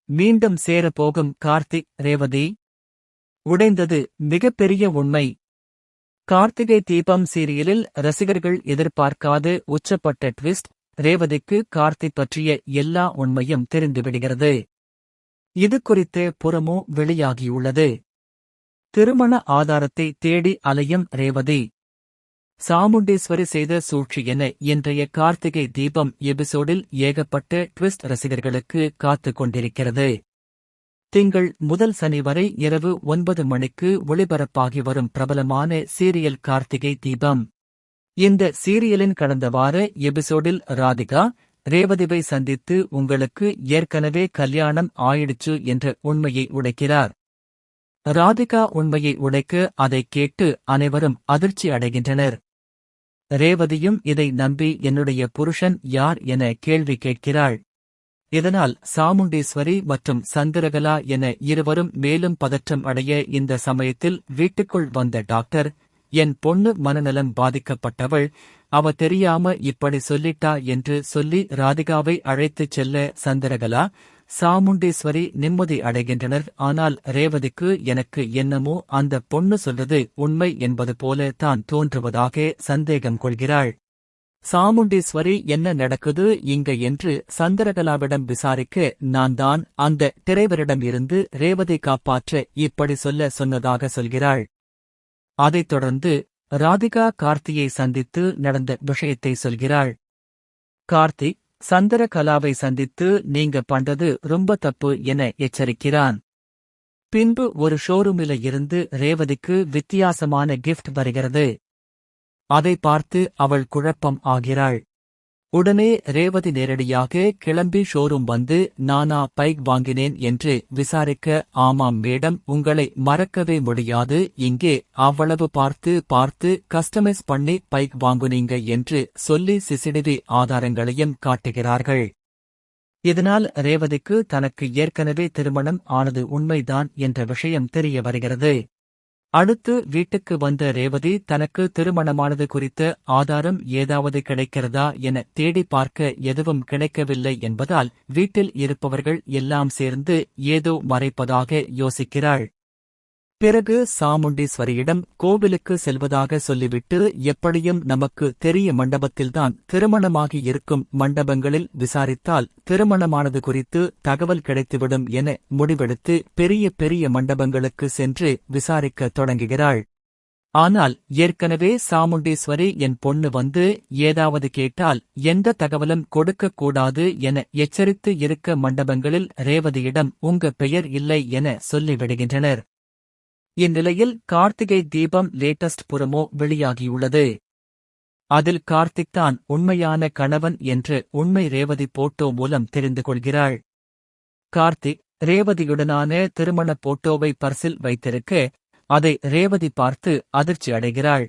மீண்டும் சேரப்போகும் கார்த்திக் ரேவதி. உடைந்தது மிகப்பெரிய உண்மை. கார்த்திகை தீபம் சீரியலில் ரசிகர்கள் எதிர்பார்க்காது உச்சப்பட்ட ட்விஸ்ட். ரேவதிக்கு கார்த்திக் பற்றிய எல்லா உண்மையும் தெரிந்துவிடுகிறது. இது குறித்து புறமோ வெளியாகியுள்ளது. திருமண ஆதாரத்தை தேடி அலையும் ரேவதி. சாமுண்டீஸ்வரி செய்த சூழ்ச்சி என இன்றைய கார்த்திகை தீபம் எபிசோடில் ஏகப்பட்ட ட்விஸ்ட் ரசிகர்களுக்கு காத்துக் கொண்டிருக்கிறது. திங்கள் முதல் சனி வரை இரவு 9 மணிக்கு ஒளிபரப்பாகி வரும் பிரபலமான சீரியல் கார்த்திகை தீபம். இந்த சீரியலின் கடந்த வார எபிசோடில் ராதிகா ரேவதிவை சந்தித்து உங்களுக்கு ஏற்கனவே கல்யாணம் ஆயிடுச்சு என்ற உண்மையை உடைக்கிறார். ராதிகா உண்மையை உடைக்க அதைக் கேட்டு அனைவரும் அதிர்ச்சி அடைகின்றனர். ரேவதியும் இதை நம்பி என்னுடைய புருஷன் யார் என கேள்வி கேட்கிறாள். இதனால் சாமுண்டீஸ்வரி மற்றும் சந்திரகலா என இருவரும் மேலும் பதற்றம் அடைய இந்த சமயத்தில் வீட்டுக்குள் வந்த டாக்டர், என் பொண்ணு மனநலம் பாதிக்கப்பட்டவள், அவ தெரியாம இப்படி சொல்லிட்டா என்று சொல்லி ராதிகாவை அழைத்துச் செல்ல சந்திரகலா, சாமுண்டீஸ்வரி நிம்மதி அடைகின்றனர். ஆனால் ரேவதிக்கு எனக்கு என்னமோ அந்த பொண்ணு சொல்றது உண்மை என்பது போல தான் தோன்றுவதாக சந்தேகம் கொள்கிறாள். சாமுண்டீஸ்வரி என்ன நடக்குது இங்க என்று சந்திரகலாவிடம் விசாரிக்க, நான் தான் அந்த டிரைவரிடம் இருந்து ரேவதி காப்பாற்ற இப்படி சொன்னதாக சொல்கிறாள். அதைத் தொடர்ந்து ராதிகா கார்த்தியை சந்தித்து நடந்த விஷயத்தை சொல்கிறாள். கார்த்தி சந்திரகலாவை சந்தித்து நீங்க பண்றது ரொம்ப தப்பு என எச்சரிக்கிறான். பின்பு ஒரு ஷோரூமில இருந்து ரேவதிக்கு வித்தியாசமான கிஃப்ட் வருகிறது. அதை பார்த்து அவள் குழப்பம் ஆகிறாள். உடனே ரேவதி நேரடியாக கிளம்பி ஷோரூம் வந்து நானா பைக் வாங்கினேன் என்று விசாரிக்க, ஆமாம் மேடம், உங்களை மறக்கவே முடியாது, இங்கே அவ்வளவு பார்த்து கஸ்டமைஸ் பண்ணி பைக் வாங்குனீங்க என்று சொல்லி சிசிடிவி ஆதாரங்களையும் காட்டுகிறார்கள். இதனால் ரேவதிக்கு தனக்கு ஏற்கனவே திருமணம் ஆனது உண்மைதான் என்ற விஷயம் தெரிய வருகிறது. அடுத்து வீட்டுக்கு வந்த ரேவதி தனக்கு திருமணமானது குறித்த ஆதாரம் ஏதாவது கிடைக்கிறதா என தேடி பார்க்க எதுவும் கிடைக்கவில்லை என்பதால் வீட்டில் இருப்பவர்கள் எல்லாம் சேர்ந்து ஏதோ மறைப்பதாக யோசிக்கிறாள். பிறகு சாமுண்டீஸ்வரியிடம் கோவிலுக்கு செல்வதாக சொல்லிவிட்டு, எப்படியும் நமக்கு தெரிய மண்டபத்தில்தான் திருமணமாகி இருக்கும், மண்டபங்களில் விசாரித்தால் திருமணமானது குறித்து தகவல் கிடைத்துவிடும் என முடிவெடுத்து பெரிய மண்டபங்களுக்கு சென்று விசாரிக்கத் தொடங்குகிறாள். ஆனால் ஏற்கனவே சாமுண்டீஸ்வரி என் பொண்ணு வந்து ஏதாவது கேட்டால் எந்த தகவலும் கொடுக்கக்கூடாது என எச்சரித்து இருக்க மண்டபங்களில் ரேவதியிடம் உங்க பெயர் இல்லை என சொல்லிவிடுகின்றனர். இந்நிலையில் கார்த்திகை தீபம் லேட்டஸ்ட் புரமோ வெளியாகியுள்ளது. அதில் கார்த்திக் தான் உண்மையான கணவன் என்று உண்மை ரேவதி போட்டோ மூலம் தெரிந்து கொள்கிறாள். கார்த்திக் ரேவதியுடனான திருமண போட்டோவை பர்சில் வைத்திருக்க அதை ரேவதி பார்த்து அதிர்ச்சி அடைகிறாள்.